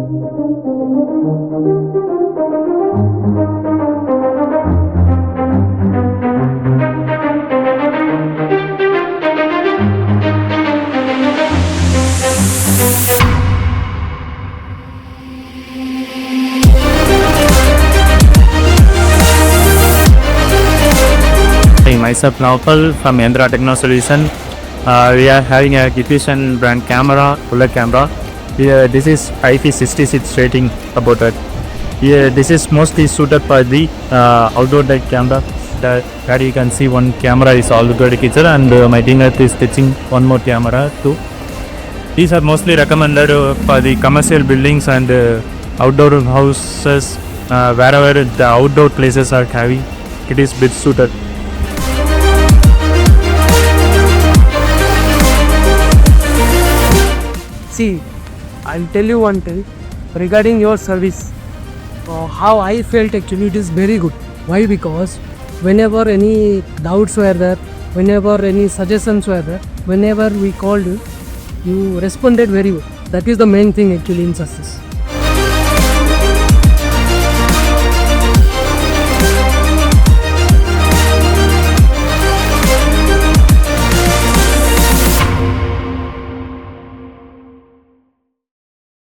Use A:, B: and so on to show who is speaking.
A: Myself Naupal from Yendra Techno Solution. We are having a Hikvision brand camera, OLED camera. This is IP66 rating about it. This is mostly suited for the outdoor light camera. Where you can see one camera is already kitchen, and my teammate is stitching one more camera too. These are mostly recommended for the commercial buildings and outdoor houses, wherever the outdoor places are heavy. It is bit suited.
B: See, I'll tell you one thing regarding your service. How I felt actually, it is very good. Why? Because whenever any doubts were there, whenever any suggestions were there, whenever we called you, you responded very well. That is the main thing actually in success.